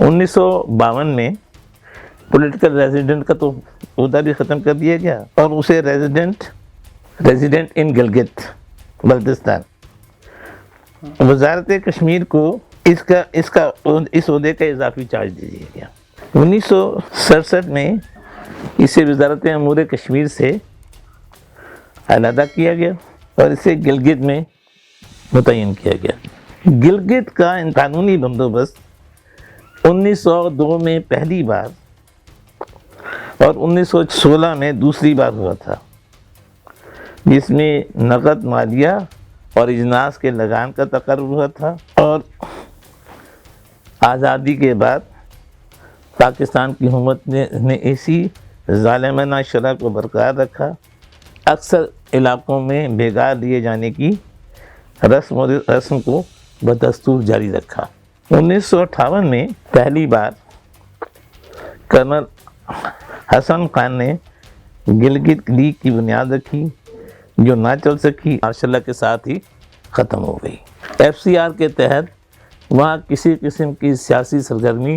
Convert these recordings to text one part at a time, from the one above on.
1952 میں political resident کا تو عہدہ بھی ختم کر دیا گیا اور اسے ریزیڈنٹ ان گلگت بلتستان، وزارت کشمیر کو اس عہدے کا اضافی چارج دے دیا گیا۔ 1967 میں اسے وزارت امور کشمیر سے علیحدہ کیا گیا اور اسے گلگت میں متعین کیا گیا۔ گلگت کا قانونی بندوبست 1902 میں پہلی بار اور 1916 میں دوسری بار ہوا تھا، جس میں نقد مالیہ اور اجناس کے لگان کا تقرر ہوا تھا، اور آزادی کے بعد پاکستان کی حکومت نے اسی ظالمانہ شرح کو برقرار رکھا، اکثر علاقوں میں بھگا دیے جانے کی رسم کو بدستور جاری رکھا۔ 1958 میں پہلی بار کرنل حسن خان نے گلگت لیگ کی بنیاد رکھی، جو نہ چل سکی، مارشل لا کے ساتھ ہی ختم ہو گئی۔ ایف سی آر کے تحت وہاں کسی قسم کی سیاسی سرگرمی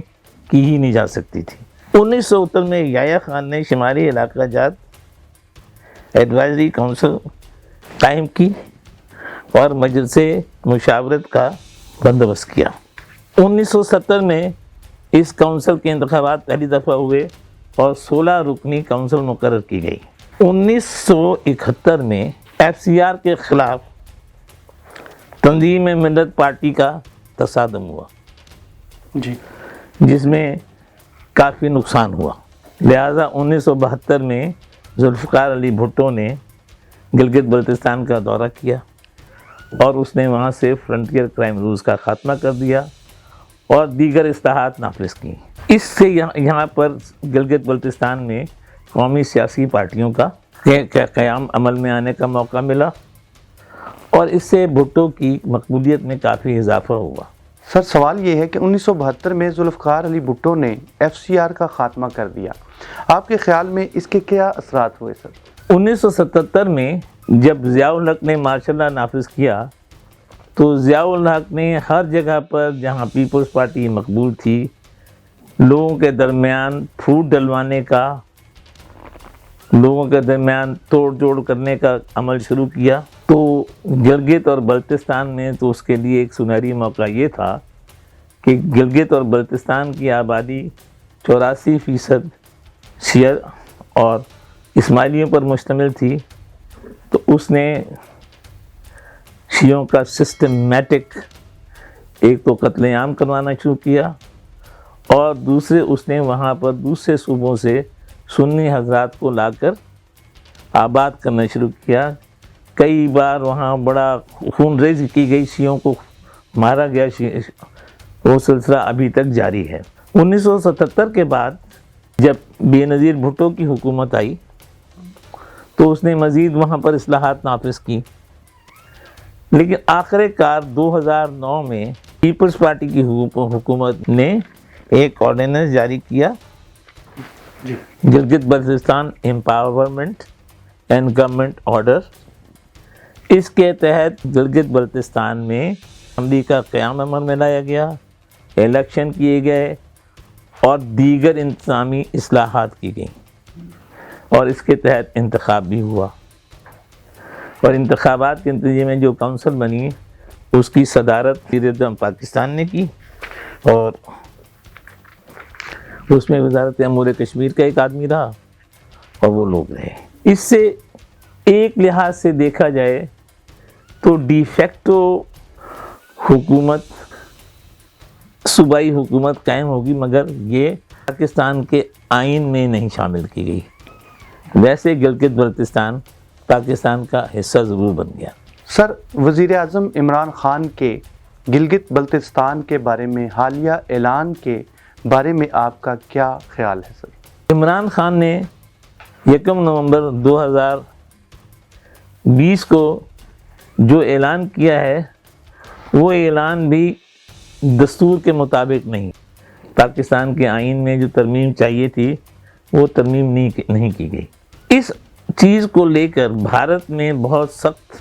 کی ہی نہیں جا سکتی تھی۔ 1970 میں یحییٰ خان نے شمالی علاقہ جات ایڈوائزری کونسل قائم کی اور مجلس مشاورت کا بندوبست کیا۔ 1970 میں اس کونسل کے انتخابات پہلی دفعہ ہوئے اور 16 رکنی کونسل مقرر کی گئی۔ 1971 میں ایف سی آر کے خلاف تنظیم ملت پارٹی کا تصادم ہوا، جی، جس میں کافی نقصان ہوا، لہذا 1972 میں ذوالفقار علی بھٹو نے گلگت بلتستان کا دورہ کیا اور اس نے وہاں سے فرنٹیئر کرائم رولز کا خاتمہ کر دیا اور دیگر اصلاحات نافذ کی۔ اس سے یہاں پر گلگت بلتستان میں قومی سیاسی پارٹیوں کا قیام عمل میں آنے کا موقع ملا اور اس سے بھٹو کی مقبولیت میں کافی اضافہ ہوا۔ سر، سوال یہ ہے کہ 1972 میں ذوالفقار علی بھٹو نے ایف سی آر کا خاتمہ کر دیا، آپ کے خیال میں اس کے کیا اثرات ہوئے سر؟ 1977 میں جب ضیاء الحق نے مارشل لا نافذ کیا تو ضیاء الحق نے ہر جگہ پر جہاں پیپلز پارٹی مقبول تھی، لوگوں کے درمیان پھوٹ ڈلوانے کا، لوگوں کے درمیان توڑ جوڑ کرنے کا عمل شروع کیا۔ تو گلگت اور بلتستان میں تو اس کے لیے ایک سنہری موقع یہ تھا کہ گلگت اور بلتستان کی آبادی 84% شیعہ اور اسماعیلیوں پر مشتمل تھی، تو اس نے شیعوں کا سسٹمیٹک ایک تو قتل عام کروانا شروع کیا اور دوسرے اس نے وہاں پر دوسرے صوبوں سے سنی حضرات کو لا کر آباد کرنا شروع کیا۔ کئی بار وہاں بڑا خون ریزی کی گئی، شیعوں کو مارا گیا، وہ سلسلہ ابھی تک جاری ہے۔ 1977 کے بعد جب بے نظیر بھٹو کی حکومت آئی تو اس نے مزید وہاں پر اصلاحات نافذ کی، لیکن آخر کار 2009 میں پیپلز پارٹی کی حکومت نے ایک آرڈیننس جاری کیا، Gilgit Baltistan empowerment and government order. اس کے تحت گلگت بلتستان میں اسمبلی کا قیام عمل میں لایا گیا، الیکشن کیے گئے اور دیگر انتظامی اصلاحات کی گئیں اور اس کے تحت انتخاب بھی ہوا، اور انتخابات کے نتیجے میں جو کونسل بنی اس کی صدارت وزیر پاکستان نے کی اور اس میں وزارت امور کشمیر کا ایک آدمی رہا اور وہ لوگ رہے۔ اس سے ایک لحاظ سے دیکھا جائے تو ڈی فیکٹو حکومت، صوبائی حکومت قائم ہوگی، مگر یہ پاکستان کے آئین میں نہیں شامل کی گئی۔ ویسے گلگت بلتستان پاکستان کا حصہ ضرور بن گیا۔ سر، وزیر اعظم عمران خان کے گلگت بلتستان کے بارے میں حالیہ اعلان کے بارے میں آپ کا کیا خیال ہے سر؟ عمران خان نے 1 نومبر 2020 کو جو اعلان کیا ہے وہ اعلان بھی دستور کے مطابق نہیں، پاکستان کے آئین میں جو ترمیم چاہیے تھی وہ ترمیم نہیں کی گئی۔ اس چیز کو لے کر بھارت میں بہت سخت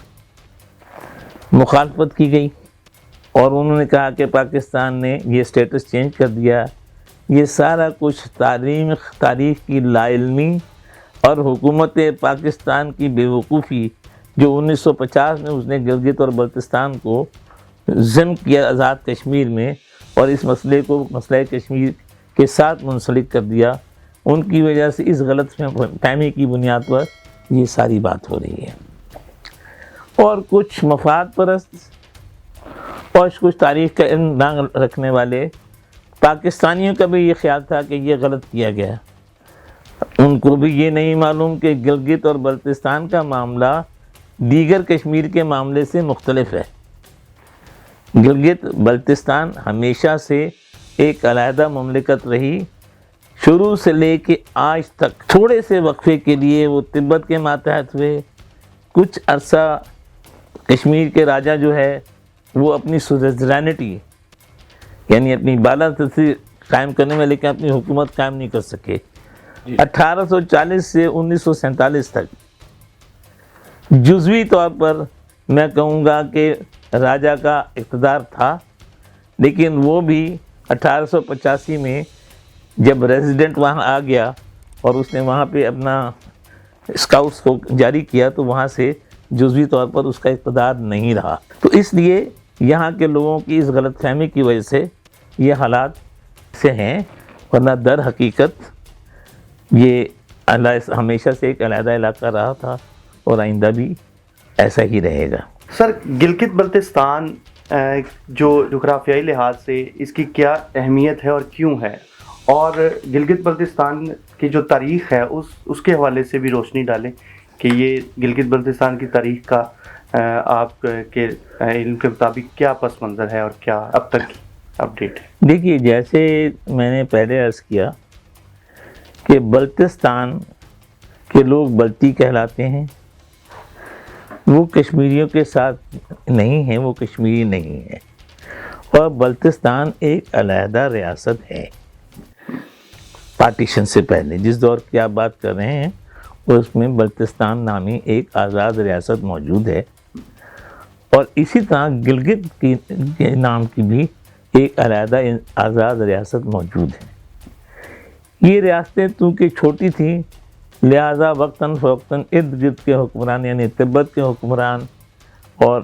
مخالفت کی گئی اور انہوں نے کہا کہ پاکستان نے یہ سٹیٹس چینج کر دیا یہ سارا کچھ تاریخ کی لا علمی اور حکومت پاکستان کی بے وقوفی جو 1950 میں اس نے گلگت اور بلتستان کو ضم کیا آزاد کشمیر میں اور اس مسئلے کو مسئلہ کشمیر کے ساتھ منسلک کر دیا، ان کی وجہ سے اس غلط فہمی کی بنیاد پر یہ ساری بات ہو رہی ہے۔ اور کچھ مفاد پرست اور کچھ تاریخ کا علم نہ رکھنے والے پاکستانیوں کا بھی یہ خیال تھا کہ یہ غلط کیا گیا، ان کو بھی یہ نہیں معلوم کہ گلگت اور بلتستان کا معاملہ دیگر کشمیر کے معاملے سے مختلف ہے۔ گلگت بلتستان ہمیشہ سے ایک علیحدہ مملکت رہی، شروع سے لے کے آج تک۔ تھوڑے سے وقفے کے لیے وہ تبت کے ماتحت ہوئے، کچھ عرصہ کشمیر کے راجہ جو ہے وہ اپنی سوزرینٹی یعنی اپنی بالادستی قائم کرنے میں لیکن اپنی حکومت قائم نہیں کر سکے۔ 1840 سے 1947 تک جزوی طور پر میں کہوں گا کہ راجہ کا اقتدار تھا، لیکن وہ بھی 1885 میں جب ریزیڈنٹ وہاں آ گیا اور اس نے وہاں پہ اپنا اسکاؤٹس کو جاری کیا تو وہاں سے جزوی طور پر اس کا اقتدار نہیں رہا۔ تو اس لیے یہاں کے لوگوں کی اس غلط فہمی کی وجہ سے یہ حالات سے ہیں، ورنہ در حقیقت یہ ہمیشہ سے ایک علیحدہ علاقہ رہا تھا اور آئندہ بھی ایسا ہی رہے گا۔ سر، گلگت بلتستان جو جغرافیائی لحاظ سے اس کی کیا اہمیت ہے اور کیوں ہے، اور گلگت بلتستان کی جو تاریخ ہے اس کے حوالے سے بھی روشنی ڈالیں کہ یہ گلگت بلتستان کی تاریخ کا آپ کے علم کے مطابق کیا پس منظر ہے اور کیا اب تک کی اپڈیٹ ہے؟ دیکھیے، جیسے میں نے پہلے عرض کیا کہ بلتستان کے لوگ بلتی کہلاتے ہیں، وہ کشمیریوں کے ساتھ نہیں ہیں، وہ کشمیری نہیں ہیں، اور بلتستان ایک علیحدہ ریاست ہے پارٹیشن سے پہلے۔ جس دور کی آپ بات کر رہے ہیں اس میں بلتستان نامی ایک آزاد ریاست موجود ہے، اور اسی طرح گلگت کے نام کی بھی ایک علیحدہ آزاد ریاست موجود ہے۔ یہ ریاستیں چونکہ چھوٹی تھیں لہذا وقتاً فوقتاً ارد گرد کے حکمران یعنی تبت کے حکمران اور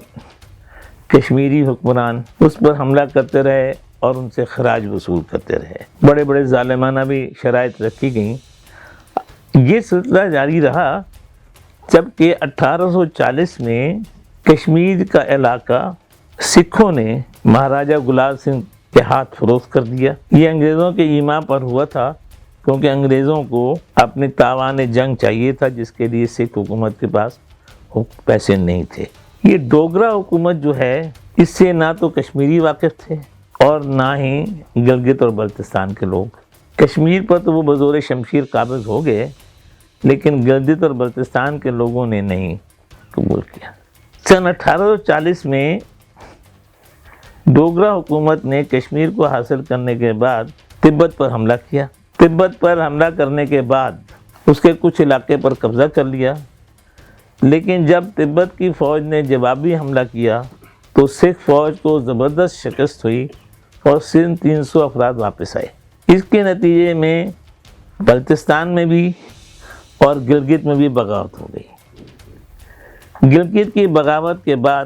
کشمیری حکمران اس پر حملہ کرتے رہے اور ان سے خراج وصول کرتے رہے، بڑے بڑے ظالمانہ بھی شرائط رکھی گئیں۔ یہ سلسلہ جاری رہا جبکہ 1840 میں کشمیر کا علاقہ سکھوں نے مہاراجہ گلاب سنگھ کے ہاتھ فروخت کر دیا۔ یہ انگریزوں کے ایما پر ہوا تھا کیونکہ انگریزوں کو اپنے تاوان جنگ چاہیے تھا، جس کے لیے سکھ حکومت کے پاس پیسے نہیں تھے۔ یہ ڈوگرا حکومت جو ہے اس سے نہ تو کشمیری واقف تھے اور نہ ہی گلگت اور بلتستان کے لوگ۔ کشمیر پر تو وہ بزور شمشیر قابض ہو گئے لیکن گلگت اور بلتستان کے لوگوں نے نہیں قبول کیا۔ سن 1840 میں ڈوگرا حکومت نے کشمیر کو حاصل کرنے کے بعد تبت پر حملہ کیا۔ تبت پر حملہ کرنے کے بعد اس کے کچھ علاقے پر قبضہ کر لیا، لیکن جب تبت کی فوج نے جوابی حملہ کیا تو سکھ فوج کو زبردست شکست ہوئی اور صرف 300 افراد واپس آئے۔ اس کے نتیجے میں بلتستان میں بھی اور گلگت میں بھی بغاوت ہو گئی۔ گلگت کی بغاوت کے بعد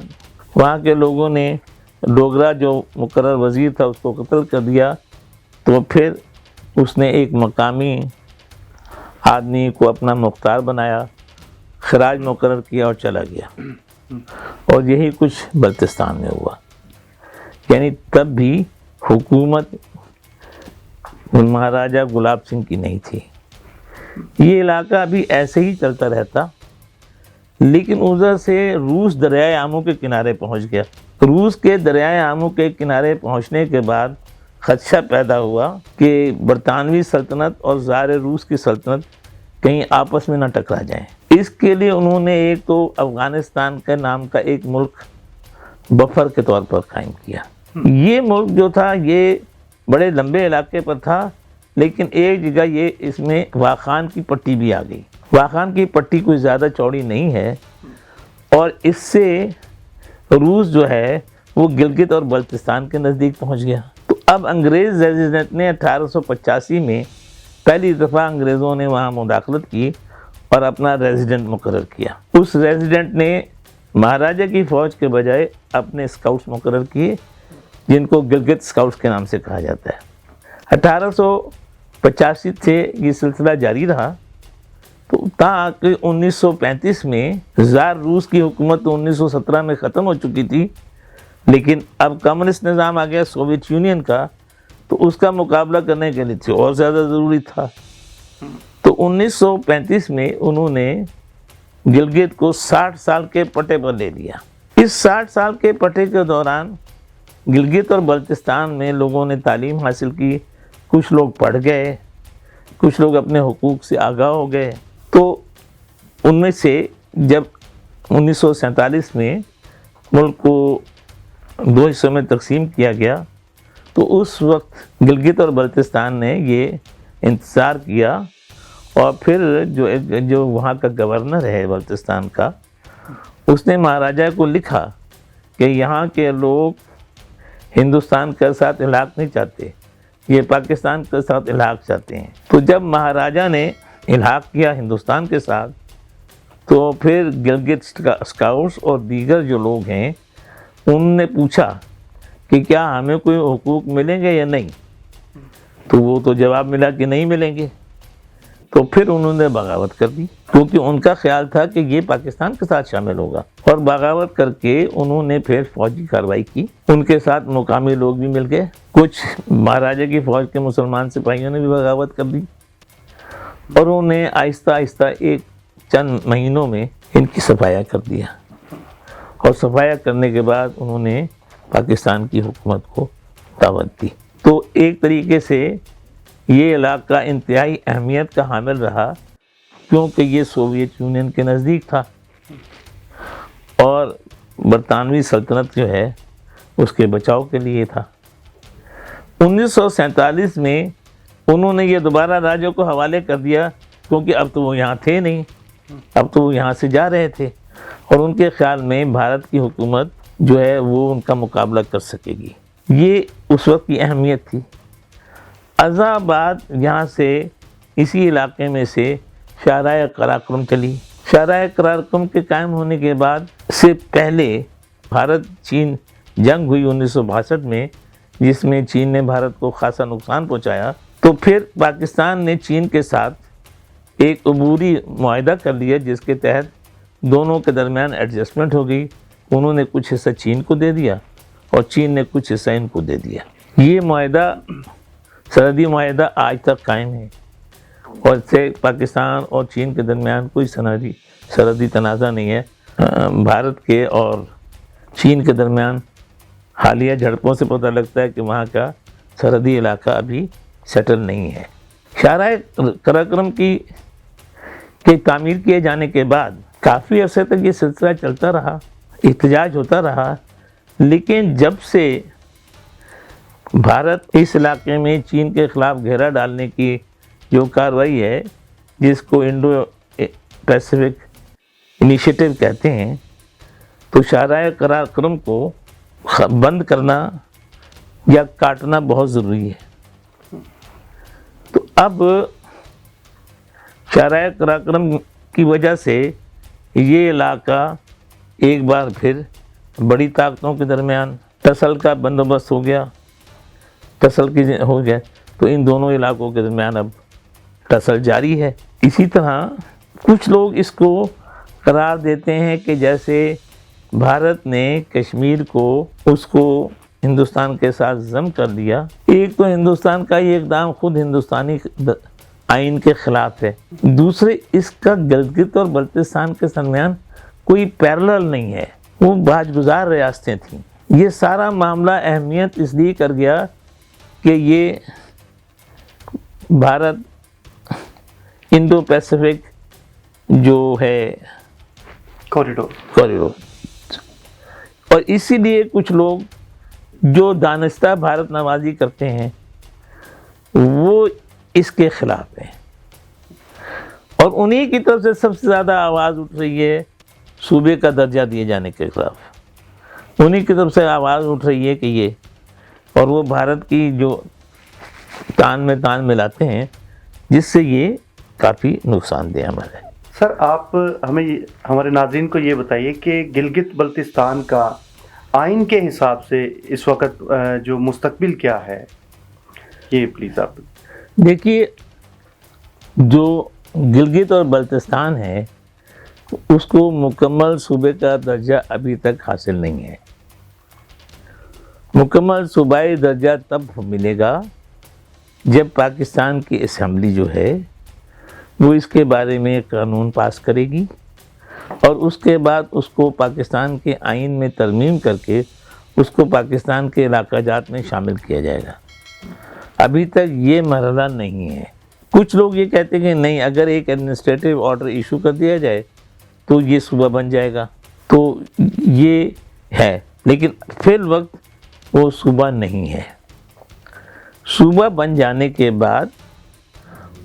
وہاں کے لوگوں نے ڈوگرا جو مقرر وزیر تھا اس کو قتل کر دیا، تو پھر اس نے ایک مقامی آدمی کو اپنا مختار بنایا، خراج مقرر کیا اور چلا گیا، اور یہی کچھ بلتستان میں ہوا۔ یعنی تب بھی حکومت مہاراجہ گلاب سنگھ کی نہیں تھی۔ یہ علاقہ بھی ایسے ہی چلتا رہتا، لیکن ادھر سے روس دریائے آمو کے کنارے پہنچ گیا۔ روس کے دریائے آمو کے کنارے پہنچنے کے بعد خدشہ پیدا ہوا کہ برطانوی سلطنت اور زار روس کی سلطنت کہیں آپس میں نہ ٹکرا جائیں۔ اس کے لیے انہوں نے ایک تو افغانستان کے نام کا ایک ملک بفر کے طور پر قائم کیا۔ یہ ملک جو تھا یہ بڑے لمبے علاقے پر تھا، لیکن ایک جگہ یہ اس میں واخان کی پٹی بھی آ گئی۔ واخان کی پٹی کوئی زیادہ چوڑی نہیں ہے، اور اس سے روس جو ہے وہ گلگت اور بلتستان کے نزدیک پہنچ گیا۔ تو اب انگریز ریزیڈنٹ نے 1885 میں پہلی دفعہ انگریزوں نے وہاں مداخلت کی اور اپنا ریزیڈنٹ مقرر کیا. اس ریزیڈنٹ نے مہاراجہ کی فوج کے بجائے اپنے اسکاؤٹس مقرر کیے جن کو گلگت اسکاؤٹس کے نام سے کہا جاتا ہے. 1885 سے یہ سلسلہ جاری رہا تو تاکہ 1935 میں زار روس کی حکومت 1917 میں ختم ہو چکی تھی، لیکن اب کمیونسٹ نظام آ گیا سوویت یونین کا، تو اس کا مقابلہ کرنے کے لیے اور زیادہ ضروری تھا. تو 1935 میں انہوں نے گلگت کو 60 سال کے پٹے پر لے لیا. اس 60 سال کے پٹے کے دوران گلگت اور بلتستان میں لوگوں نے تعلیم حاصل کی، کچھ لوگ پڑھ گئے، کچھ لوگ اپنے حقوق سے آگاہ ہو گئے. تو ان میں سے جب 1947 میں ملک کو 2 حصوں میں تقسیم کیا گیا تو اس وقت گلگت اور بلتستان نے یہ انتظار کیا، اور پھر جو وہاں کا گورنر ہے بلتستان کا، اس نے مہاراجہ کو لکھا کہ یہاں کے لوگ ہندوستان کے ساتھ الحاق نہیں چاہتے، یہ پاکستان کے ساتھ الحاق چاہتے ہیں. تو جب مہاراجہ نے الحاق کیا ہندوستان کے ساتھ تو پھر گلگت اسکاؤٹس اور دیگر جو لوگ ہیں ان نے پوچھا کہ کیا ہمیں کوئی حقوق ملیں گے یا نہیں، تو وہ تو جواب ملا کہ نہیں ملیں گے. تو پھر انہوں نے بغاوت کر دی کیونکہ ان کا خیال تھا کہ یہ پاکستان کے ساتھ شامل ہوگا، اور بغاوت کر کے انہوں نے پھر فوجی کارروائی کی. ان کے ساتھ مقامی لوگ بھی مل گئے، کچھ مہاراجہ کی فوج کے مسلمان سپاہیوں نے بھی بغاوت کر دی، اور انہوں نے آہستہ آہستہ ایک چند مہینوں میں ان کی صفایا کر دیا. اور صفایا کرنے کے بعد انہوں نے پاکستان کی حکومت کو دعوت دی. تو ایک طریقے سے یہ علاقہ انتہائی اہمیت کا حامل رہا کیونکہ یہ سوویت یونین کے نزدیک تھا اور برطانوی سلطنت جو ہے اس کے بچاؤ کے لیے تھا. 1947 میں انہوں نے یہ دوبارہ راجوں کو حوالے کر دیا کیونکہ اب تو وہ یہاں تھے نہیں، اب تو وہ یہاں سے جا رہے تھے، اور ان کے خیال میں بھارت کی حکومت جو ہے وہ ان کا مقابلہ کر سکے گی. یہ اس وقت کی اہمیت تھی. ازاں بعد یہاں سے اسی علاقے میں سے شاہراہ قراقرم چلی. شاہراہ قراقرم کے قائم ہونے کے بعد سے پہلے بھارت چین جنگ ہوئی 1962 میں، جس میں چین نے بھارت کو خاصا نقصان پہنچایا. تو پھر پاکستان نے چین کے ساتھ ایک عبوری معاہدہ کر لیا جس کے تحت دونوں کے درمیان ایڈجسٹمنٹ ہو گئی. انہوں نے کچھ حصہ چین کو دے دیا اور چین نے کچھ حصہ ان کو دے دیا. یہ معاہدہ سرحدی معاہدہ آج تک قائم ہے، اور اس سے پاکستان اور چین کے درمیان کوئی سرحدی تنازع نہیں ہے. بھارت کے اور چین کے درمیان حالیہ جھڑپوں سے پتہ لگتا ہے کہ وہاں کا سرحدی علاقہ ابھی سیٹل نہیں ہے. شاہراہ قراقرم کی تعمیر کیے جانے کے بعد کافی عرصے تک یہ سلسلہ چلتا رہا، احتجاج ہوتا رہا. لیکن جب سے بھارت اس علاقے میں چین کے خلاف گھیرا ڈالنے کی جو کارروائی ہے، جس کو انڈو پیسیفک انیشیٹو کہتے ہیں، تو شاہراہ قراقرم کو بند کرنا یا کاٹنا بہت ضروری ہے. تو اب شاہراہ قراقرم کی وجہ سے یہ علاقہ ایک بار پھر بڑی طاقتوں کے درمیان ٹسل کا بندوبست ہو گیا، تو ان دونوں علاقوں کے درمیان اب ٹسل جاری ہے. اسی طرح کچھ لوگ اس کو قرار دیتے ہیں کہ جیسے بھارت نے کشمیر کو اس کو ہندوستان کے ساتھ ضم کر دیا. ایک تو ہندوستان کا یہ اقدام خود ہندوستانی آئین کے خلاف ہے، دوسرے اس کا گلگت اور بلتستان کے درمیان کوئی پیرلل نہیں ہے، وہ باج گزار ریاستیں تھیں. یہ سارا معاملہ اہمیت اس لیے کر گیا کہ یہ بھارت انڈو پیسیفک جو ہے کوریڈور، اور اسی لیے کچھ لوگ جو دانستہ بھارت نوازی کرتے ہیں وہ اس کے خلاف ہیں، اور انہی کی طرف سے سب سے زیادہ آواز اٹھ رہی ہے صوبے کا درجہ دیے جانے کے خلاف. انہی کی طرف سے آواز اٹھ رہی ہے کہ یہ، اور وہ بھارت کی جو تان میں تان ملاتے ہیں، جس سے یہ کافی نقصان دہ عمل ہے۔ سر آپ ہمیں ہمارے ناظرین کو یہ بتائیے کہ گلگت بلتستان کا آئین کے حساب سے اس وقت جو مستقبل کیا ہے، یہ پلیز آپ۔ دیکھیے، جو گلگت اور بلتستان ہے اس کو مکمل صوبے کا درجہ ابھی تک حاصل نہیں ہے۔ مکمل صوبائی درجہ تب ملے گا جب پاکستان کی اسمبلی جو ہے وہ اس کے بارے میں قانون پاس کرے گی، اور اس کے بعد اس کو پاکستان کے آئین میں ترمیم کر کے اس کو پاکستان کے علاقہ جات میں شامل کیا جائے گا۔ ابھی تک یہ مرحلہ نہیں ہے۔ کچھ لوگ یہ کہتے ہیں کہ نہیں، اگر ایک ایڈمنسٹریٹو آرڈر ایشو کر دیا جائے تو یہ صوبہ بن جائے گا، تو یہ ہے، لیکن فی الوقت وہ صوبہ نہیں ہے۔ صوبہ بن جانے کے بعد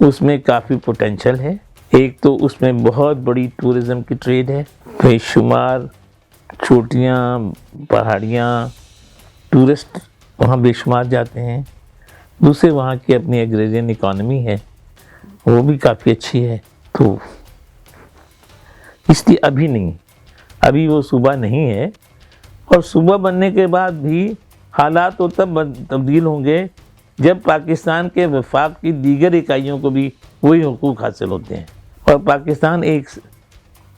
اس میں کافی پوٹینشل ہے۔ ایک تو اس میں بہت بڑی ٹورزم کی ٹریڈ ہے، بے شمار چوٹیاں، پہاڑیاں، ٹورسٹ وہاں بے شمار جاتے ہیں۔ دوسرے وہاں کی اپنی ایگریرین اکانومی ہے، وہ بھی کافی اچھی ہے۔ تو اس لیے ابھی وہ صوبہ نہیں ہے، اور صوبہ بننے کے بعد بھی حالات تو تب تبدیل ہوں گے جب پاکستان کے وفاق کی دیگر اکائیوں کو بھی وہی حقوق حاصل ہوتے ہیں، اور پاکستان ایک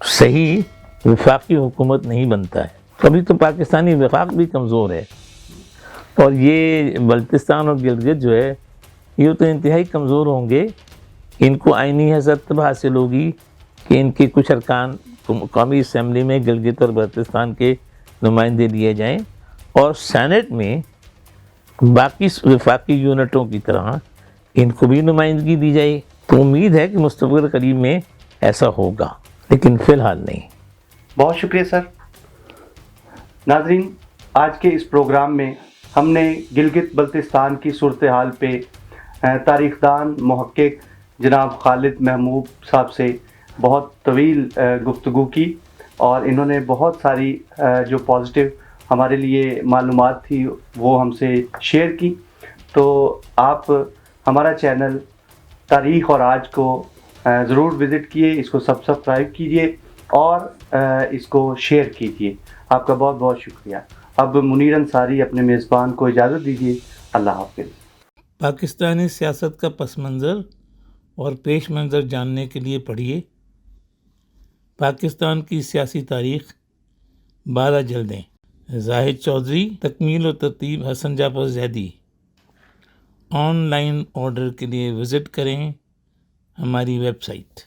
صحیح وفاقی حکومت نہیں بنتا ہے۔ ابھی تو پاکستانی وفاق بھی کمزور ہے، اور یہ بلتستان اور گلگت جو ہے یہ تو انتہائی کمزور ہوں گے۔ ان کو آئینی حیثیت تب حاصل ہوگی کہ ان کے کچھ ارکان قومی اسمبلی میں گلگت اور بلتستان کے نمائندے لیے جائیں، اور سینٹ میں باقی وفاقی یونٹوں کی طرح ان کو بھی نمائندگی دی جائے۔ تو امید ہے کہ مستقبل قریب میں ایسا ہوگا، لیکن فی الحال نہیں۔ بہت شکریہ سر۔ ناظرین، آج کے اس پروگرام میں ہم نے گلگت بلتستان کی صورتحال پہ تاریخ دان محقق جناب خالد محمود صاحب سے بہت طویل گفتگو کی، اور انہوں نے بہت ساری جو پازیٹیو ہمارے لیے معلومات تھی وہ ہم سے شیئر کی۔ تو آپ ہمارا چینل تاریخ اور آج کو ضرور وزٹ کیے، اس کو سبسکرائب کیجیے اور اس کو شیئر کیجیے۔ آپ کا بہت بہت شکریہ۔ اب منیر انصاری اپنے میزبان کو اجازت دیجیے۔ اللہ حافظ۔ پاکستانی سیاست کا پس منظر اور پیش منظر جاننے کے لیے پڑھیے پاکستان کی سیاسی تاریخ 12 جلدیں، زاہد چودھری، تکمیل و ترتیب حسن جعفر زیدی۔ آن لائن آرڈر کے لیے وزٹ کریں ہماری ویب سائٹ۔